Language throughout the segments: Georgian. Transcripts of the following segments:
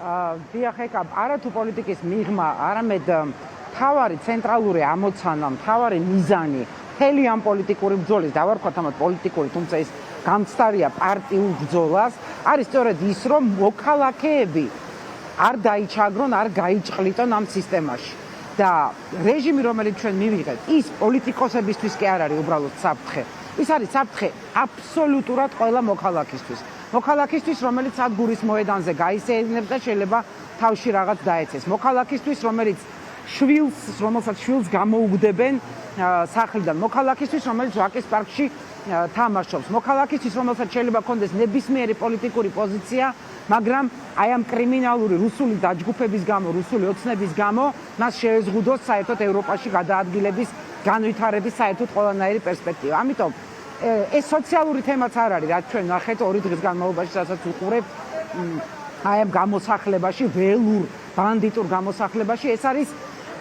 დიახ, ეხლა არათუ პოლიტიკის მიღმა, არამედ მთავარი ცენტრალური ამოცანა, მთავარი მიზანი მთელი ამ პოლიტიკური ბრძოლის, დავარქვათ ამათ პოლიტიკური, თუმცა ის გამცდარია პარტიულ ბრძოლას, არის სწორედ ის, რომ მოქალაქეები არ დაიჩაგრონ, არ გაიჭყლიტონ ამ სისტემაში. და რეჟიმი, რომელიც ჩვენ მივიღეთ, ის პოლიტიკოსებისთვის კი არ არის უბრალოდ საფრთხე. ის არის საფრთხე აბსოლუტურად ყველა მოქალაქისთვის. მოქალაქისთვის, რომელიც სადგურის მოედანზე გაისეირნებს და შეიძლება თავში რაღაც დაეცეს. მოქალაქისთვის, რომელსაც შვილს გამოუგდებენ სახლიდან. მოქალაქისთვის, რომელიც ვაკის პარკში თამაშობს. მოქალაქისთვის, რომელსაც შეიძლება ჰქონდეს ნებისმიერი პოლიტიკური პოზიცია, მაგრამ აი ამ კრიმინალური რუსული დაჯგუფების გამო, რუსული ოცნების გამო, მას შეეზღუდოს საერთოდ ევროპაში გადაადგილების, განვითარების საერთოდ ყველანაირი პერსპექტივა. ამიტომ ეს სოციალური თემაც არ არის, რაც ჩვენ ნახეთ 2 დღის განმავლობაში, რასაც უყურებთ აი ამ გამოსახლებაში, ველურ ბანდიტურ გამოსახლებაში, ეს არის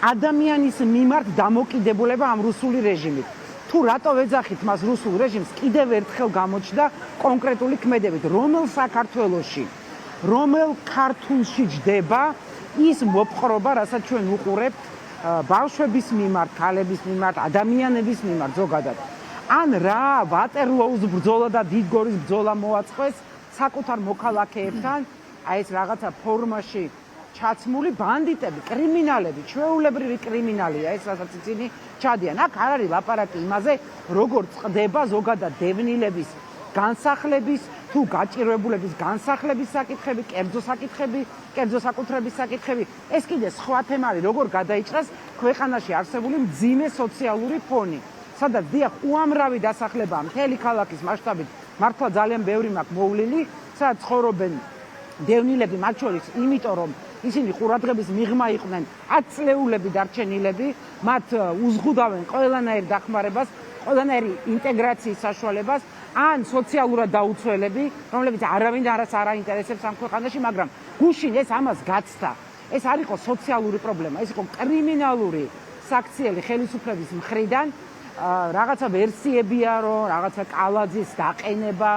ადამიანის მიმართ დამოკიდებულება ამ რუსული რეჟიმით. თუ რატო ვეძახით მას რუსულ რეჟიმს, კიდევ ერთხელ გამოჩნდა კონკრეტული ქმედებით, რომელ საქართველოში, რომელ ქართულში ჯდება ის მოპყრობა, რასაც ჩვენ უყურებთ ბავშვების მიმართ, ქალების მიმართ, ადამიანების მიმართ ზოგადად. ან რა ვატერლოუს ბრძოლა და დიდგორის ბრძოლა მოაწყეს საკუთარ მოქალაქეებთან, აი ეს რაღაცა ფორმაში ჩაცმული ბანდიტები, კრიმინალები, ჩვეულებრივი კრიმინალია ეს, რასაც ისინი ჩადიან. აქ არ არის ლაპარაკი იმაზე, როგორ წყდება ზოგადად დევნილების განსახლების თუ გაჭირვებულების განსახლების საკითხები, კერძო საკუთრების საკითხები. ეს კიდე სხვა თემა არის, როგორ გადაიჭრას ქვეყანაში არსებული მძიმე სოციალური ფონი. სადაც დიახ, უამრავი დასახლება მთელი ქალაქის მასშტაბით, მართლა ძალიან ბევრი მაქვს მოვლილი, სადაც ცხოვრობენ დევნილები, მათ შორის იმიტომ, რომ ისინი ყურადღების მიღმა იყვნენ ათწლეულები დარჩენილები, მათ უზღუდავენ ყველანაირ დახმარებას, ყველანაირი ინტეგრაციის საშუალებას, ან სოციალურად დაუცველები, რომლებიც არავინ არას არ აინტერესებს ამ ქვეყანაში, მაგრამ გუშინ ეს ამას გაცდა. ეს არ იყო სოციალური პრობლემა, ეს იყო კრიმინალური საქციელი ხელისუფლების მხრიდან. რაღაცა ვერსიებია, რომ რაღაცა კალაძის დაყენება,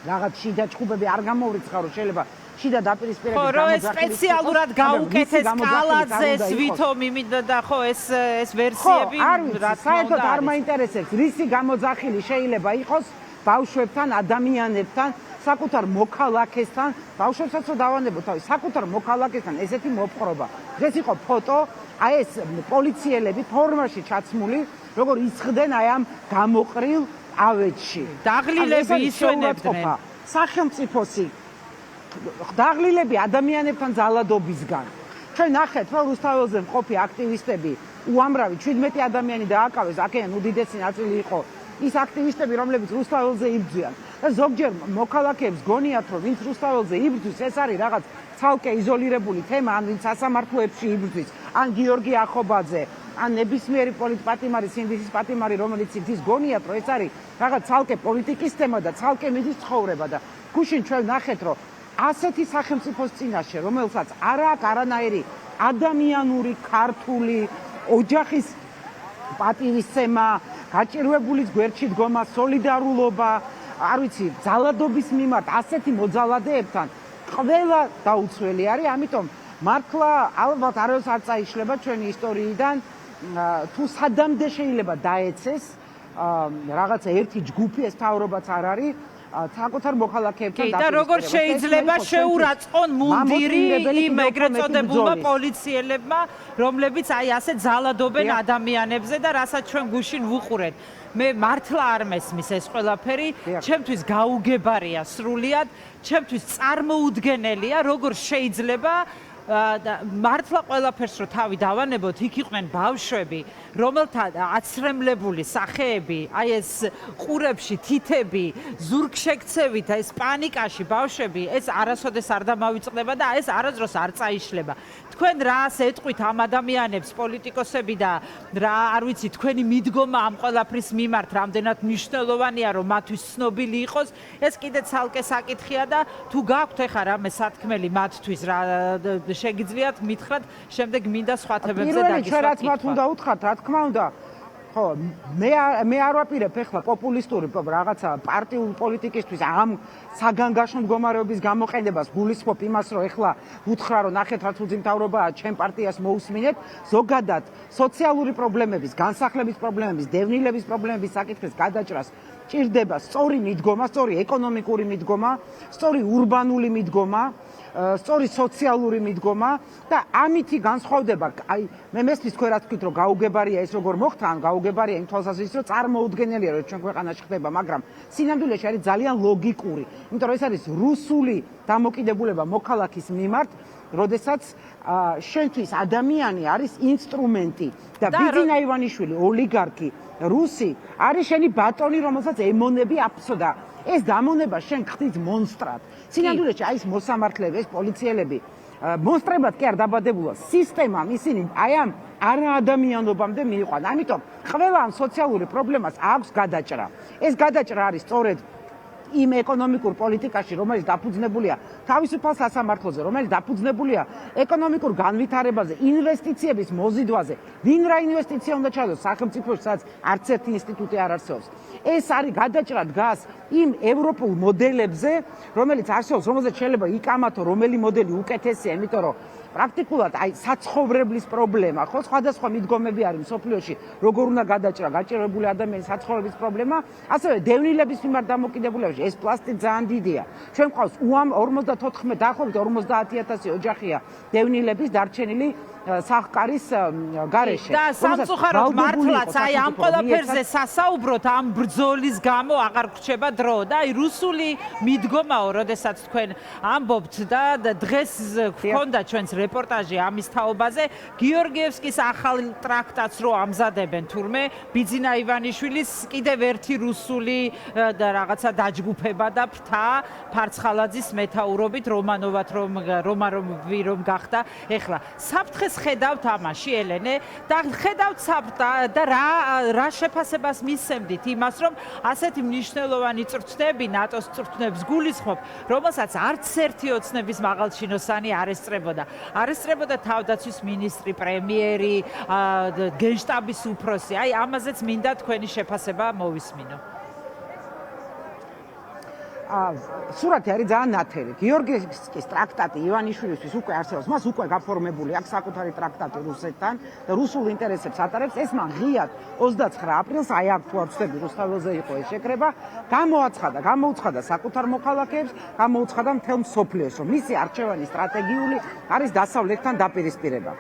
რაღაც შიდა ჭუბები არ გამოვრიცხა, რომ შეიძლება შიდა დაპირისპირების გამოძახილი. ხო, სპეციალურად გაუკეთეს კალაძეს ვითომ იმიდა და ხო ეს ვერსიები რა საერთოდ არ მაინტერესებს, რისი გამოძახილი შეიძლება იყოს ბავშვებთან, ადამიანებთან, საკუთარ მოქალაქესთან, ბავშვებსაც რომ დავანებოთ, თავი საკუთარ მოქალაქესთან ესეთი მოპყრობა. ეს იყო ფოტო, აი ეს პოლიციელები ფორმაში ჩაცმული, როგორ ისხდნენ აი ამ გამოყრილ ავეჯში. დაღლილები ისვენებდნენ. სახელმწიფოსი დაღლილები ადამიანებთან ძალადობისგან. ჩვენ ნახეთ, რომ რუსთაველზე მყოფი აქტივისტები უამრავი 17 ადამიანი დააკავეს, აქედან უდიდესი ნაწილი იყო ის აქტივისტები, რომლებიც რუსთაველზე იბრძვიან. და ზოგჯერ მოქალაქეებს გონიათ, რომ ვინც რუსთაველზე იბრძვის, ეს არის რაღაც ცალკე იზოლირებული თემა, ან ვინც სასამართლოებში იბრძვის, ან გიორგი ახობაძე, ან ნებისმიერი პოლიტპატიმარი, სინდისის პატიმარი, რომელიც იცის გონიათ, რომ ეს არის რაღაც ცალკე პოლიტიკის თემა და ცალკე მიზის ცხოვრება და გუშინ ჩვენ ნახეთ, რომ ასეთი სახელმწიფოს წინაშე, რომელსაც არ აქვს არანაირი ადამიანური, ქართული, ოჯახის პატივისცემა, გაჭირვებულის გვერდში დგომა, სოლიდარულობა, არ ვიცი, ძალადობის მიმართ ასეთი მოძალადეებთან ყველა დაუცველი არის, ამიტომ მართლა ალბათ არავის არ წაიშლება ჩვენი ისტორიიდან, თუ სადამდე შეიძლება დაეცეს რაღაცა ერთი ჯგუფი, ეს მთავრობაც არ არის, საკუთარ მოქალაქეებთან და როგორ შეიძლება შეურაცხონ მუნდირი იმ ეგრეთ წოდებულმა პოლიციელებმა, რომლებიც აი ასე ძალადობენ ადამიანებზე და რასაც ჩვენ გუშინ ვუყურეთ. მე მართლა არ მესმის ეს ყველაფერი, ჩემთვის გაუგებარია სრულიად, ჩემთვის წარმოუდგენელია, როგორ შეიძლება მართლა ყველაფერს რო თავი დავანებოთ, იქ იყვნენ ბავშვები, რომელთა აცრემლებული სახეები, აი ეს ყურებში თითები, ზურგშექცევით, ეს პანიკაში ბავშვები, ეს არასოდეს არ დამავიწყდება და ეს არასდროს არ წაიშლება. თქვენ რას ეტყვით ამ ადამიანებს, პოლიტიკოსები და რა, არ ვიცი, თქვენი მიდგომა ამ ყველაფრის მიმართ რამდენად მნიშვნელოვანია, რომ მათთვის ცნობილი იყოს, ეს კიდე ცალკე საკითხია და თუ გაქვთ ეხა რამე სათქმელი მათთვის რა შეგიძლიათ მითხრათ, შემდეგ მინდა სხვა თემებზე დაგისვათ. პირველი რაც მათ უნდა უთხრათ, რა თქმა უნდა, ხო, მე არ ვაპირებ ახლა პოპულისტური რაღაცა პარტიული პოლიტიკისთვის ამ საგანგაშო მდგომარეობის გამოყენებას გულისხმობ იმას, რომ ახლა უთხრა, რომ ნახეთ რაც უძიმთავრობაა, ჩემ პარტიას მოусმინეთ, ზოგადად სოციალური პრობლემების, განსახლების პრობლემების, დევნილების პრობლემების საკითხის გადაჭრას ჭირდება სწორი მიდგომა, სწორი ეკონომიკური მიდგომა, სწორი ურბანული მიდგომა, სწორი სოციალური მიდგომა და ამითი განსხვავდება, აი მე მესმის თქვენ რა თქვით, რომ გაუგებარია ეს როგორ მოხდა, ან გაუგებარია იმ თვალსაზრისით, რომ წარმოუდგენელია, რომ ჩვენ ქვეყანაში ხდება, მაგრამ სინამდვილეში არის ძალიან ლოგიკური, იმიტომ რომ ეს არის რუსული დამოკიდებულება მოქალაქის მიმართ, როდესაც შენთვის ადამიანი არის ინსტრუმენტი და ბიძინა ივანიშვილი, ოლიგარქი, რუსი არის შენი ბატონი, რომელსაც ემონები აფსოდა. ეს დამონება შენ ხდით მონსტრად. სინამდვილეში აი ეს მოსამართლეები, ეს პოლიციელები მონსტრებად კი არ დაბადებულა, სისტემამ ისინი აი ამ არაადამიანობამდე მიიყვან. ამიტომ ყველა ამ სოციალური პრობლემას აქვს გადაჭრა. ეს გადაჭრა არის სწორედ იმ ეკონომიკურ პოლიტიკაში, რომელიც დაფუძნებულია თავისუფალ სასამართლოზე, რომელიც დაფუძნებულია ეკონომიკურ განვითარებაზე, ინვესტიციების მოზიდვაზე. ვინ რა ინვესტიცია უნდა ჩადოს სახელმწიფოში, სადაც არც ერთი ინსტიტუტი არ არსებობს. ეს არის გადაჭრა დგას იმ ევროპულ მოდელებზე, რომელიც არსებობს, რომელზეც შეიძლება იკამათო რომელი მოდელი უკეთესია, იმიტომ რომ პრაქტიკულად აი საცხოვრებლის პრობლემა, ხო, სხვადასხვა მიდგომები არის მსოფლიოში, როგორ უნდა გადაჭრა გაჭირვებული ადამიანის საცხოვრების პრობლემა, ასევე დევნილების მიმართ დამოკიდებულებაში ეს პლასტი ძალიან დიდია. ჩვენ ყავს 54 დაახლოებით 50,000 ოჯახია დევნილების დარჩენილი სახკარის გარეშე. და სამწუხაროდ მართლაც აი ამ ყველაფერზე სასაუბროთ ამ ბრძოლის გამო აღარ გრჩება დრო და აი რუსული მიდგომაო, როდესაც თქვენ ამბობთ და დღეს გქონდა ჩვენს რეპორტაჟი ამის თაობაზე, გიორგიევსკის ახალ ტრაქტატს რო ამზადებენ თურმე, ბიძინა ივანიშვილის კიდევ ერთი რუსული და რაღაცა დაჯგუფება და ფრთა ფარცხალაძის მეთაურობით რომანოვი რომ გახდა. ეხლა საფრთხეს ხედავთ ამაში, ელენე, და ხედავთ და რა შეფასებას მისცემდით იმას, რომ ასეთი მნიშვნელოვანი წვრთნები, ნატოს წვრთნებს გულისხმობ, რომელსაც არც ერთი ოცნების მაღალჩინოსანი არ ესწრებოდა. არ ესწრებოდა თავდაცვის მინისტრი, პრემიერი, გენშტაბის უფროსი. აი, ამაზეც მინდა თქვენი შეფასება მოვისმინო. სურათი არის ძალიან ნათელი. გიორგიევსკის ტრაქტატი ივანიშვილისთვის უკვე არსებობს, მას უკვე გაფორმებული აქვს საკუთარი ტრაქტატი რუსეთთან და რუსულ ინტერესებს ატარებს. ეს მან ღიად 29 აპრილს, აი აქ თუ არ ვცდები, რუსთაველზე იყო ეს შეკრება, გამოუცხადა საკუთარ მოქალაქეებს, გამოუცხადა მთელ მსოფლიოს, რომ მისი არჩევანი სტრატეგიული არის დასავლეთთან დაპირისპირება.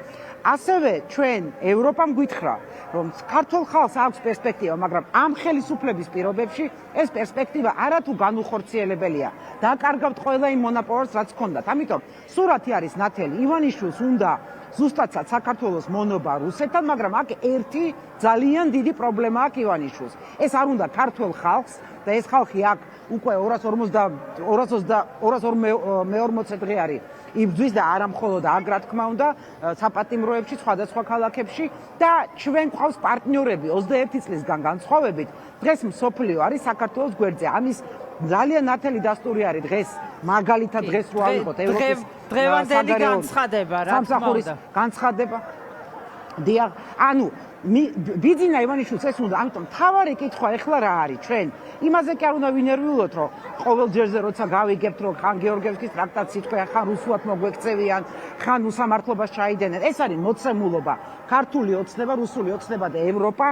ასევე ჩვენ ევროპამ გვითხრა, რომ ქართულ ხალხს აქვს პერსპექტივა, მაგრამ ამ ხელისუფლების პირობებში ეს პერსპექტივა არათუ განუხორციელებელია. დაკარგავთ ყველა იმ მონაპოვარს, რაც ჰქონდათ. ამიტომ სურათი არის ნათელი. ივანიშვილს უნდა ზუსტადაც საქართველოს მონობა რუსეთთან, მაგრამ აქ ერთი ძალიან დიდი პრობლემა აქვს ივანიშვილს. ეს არ უნდა ქართულ ხალხს და ეს ხალხი აქ უკვე 240 დღე არის იბრძვის და არა მხოლოდ აქ, რა თქმა უნდა, საპატიმროებში, სხვადასხვა ქალაქებში და ჩვენ გვყავს პარტნიორები 21 წლისგან განსხვავებით. დღეს მსოფლიო არის საქართველოს გვერდზე. ამის ძალიან ნათელი დასტური არის დღეს, მაგალითად დღეს რო ავიღოთ ევროპის დღევანდელი განცხადება, რა თქმა უნდა. განცხადება. დიახ, ანუ ბიძინა ივანიშვილს ეს უნდა, ამიტომ თავარი კითხვა ეხლა რა არის ჩვენ? იმაზე კი არ უნდა ვინერვიულოთ, რომ ყოველ ჯერზე როცა გავიგებთ, რომ ხან გიორგიევსკის ტრაქტატს სიტყვა, ხან რუსულად მოგვექცევიან, ხან უსამართლობას ჩაიდენენ. ეს არის მოცემულობა. ქართული ოცნება, რუსული ოცნება და ევროპა,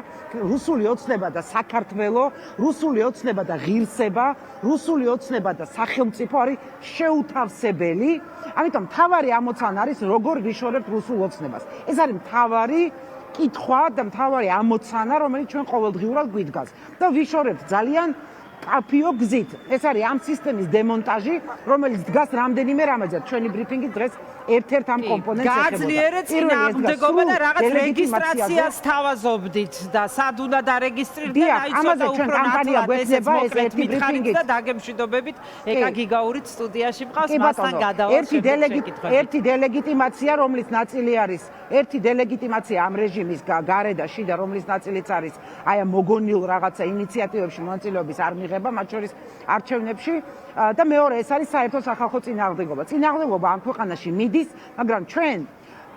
რუსული ოცნება და საქართველო, რუსული ოცნება და ღირსება, რუსული ოცნება და სახელმწიფო არის შეუთავსებელი. ამიტომ თავარი ამოცანა არის როგორ ვიშორებთ რუსულ ოცნებას. ეს არის თავარი კითხვა და მთავარი ამოცანა, რომელიც ჩვენ ყოველდღიურად გვიდგას და ვიშორებთ ძალიან კაფიო გზით. ეს არის ამ სისტემის დემონტაჟი, რომელიც დგას რამდენიმე რამეზე. ჩვენი ბრიფინგი დღეს ერთ-ერთ ამ კომპონენტს ეხება. გააძლიერეთ წინააღმდეგობა და რაღაც რეგისტრაციას თავაზობდით და სად უნდა დარეგისტრირდეთ, აი ამაზე ჩვენ კამპანია გვეცდება ეს ერთი ბრიფინგი და დაგემშვიდობებით ეკა გიგაურით სტუდიაში მყავს, მასთან გადავალ ერთი დილეგიტიმაცია, რომლის ნაწილი არის ერთი დილეგიტიმაცია ამ რეჟიმის გარე და შიდა, რომლის ნაწილიც არის აი ამ მოგონილ რაღაცა ინიციატივებში მონაწილეობის არ მიღება, მათ შორის არჩევნებში და მეორე ეს არის საერთო სახალხო წინააღმდეგობა. წინააღმდეგობა ამ ქვეყანაში მიდის, მაგრამ ჩვენ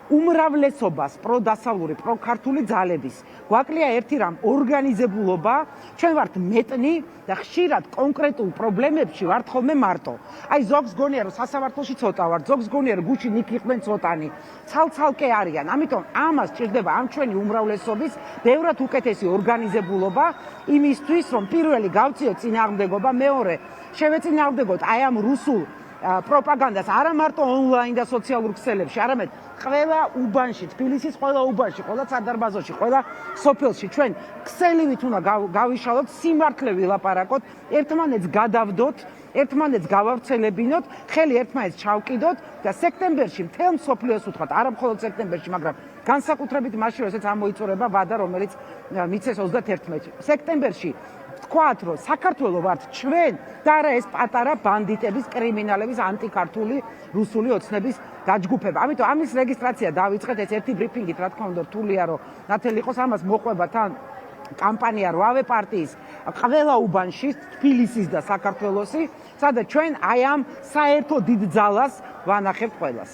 უმრავლესობას პროდასავლური, პროქართული ძალების. გვაკლია ერთი რამ ორგანიზებულობა, ჩვენ ვართ მეტნი და ხშირად კონკრეტულ პრობლემებში ვართ ხოლმე მარტო. აი ზოგს გონია რომ სასამართლოში ცოტა ვართ, ზოგს გონია რომ გუშინ იქ იყვნენ ცოტანი. ცალ-ცალკე არიან. ამიტომ ამას ჭირდება ამ ჩვენი უმრავლესობის ბევრად უკეთესი ორგანიზებულობა იმისთვის, რომ პირველი გავწიოთ წინააღმდეგობა, მეორე შევეწინააღმდეგოთ აი ამ რუსულ პროპაგანდას არა მარტო ონლაინ და სოციალურ ქსელებში, არამედ ყველა უბანში, თბილისის ყველა უბანში, ყველა სადარბაზოში, ყველა სოფელში ჩვენ ქსელივით უნდა გავიშალოთ, სიმართლე ვილაპარაკოთ, ერთმანეთს გადავდოთ, ერთმანეთს გავავრცელებინოთ, ხელი ერთმანეთს ჩავკიდოთ და სექტემბერში მთელ მსოფლიოს უთხრათ, არა მხოლოდ სექტემბერში, მაგრამ განსაკუთრებით მაშინ, როდესაც ამოიწურება ვადა, რომელიც მიცეს 31-ში. სექტემბერში თქვათ, რომ საქართველოს ვართ ჩვენ და არა ეს პატარა ბანდიტების, კრიმინალების, ანტიქართული რუსული ოცნების დაჯგუფება. ამიტომ ამის რეგისტრაცია დავიწყეთ, ეს ერთი ბრიფინგით, რა თქმა უნდა, რთულია, რომ ნათელი იყოს, ამას მოყვება თან კამპანია რავე პარტიის ყველა უბანში, თბილისის და საქართველოსი, სადაც ჩვენ აი ამ საერთო დიდ ძალას ვანახებთ ყველას.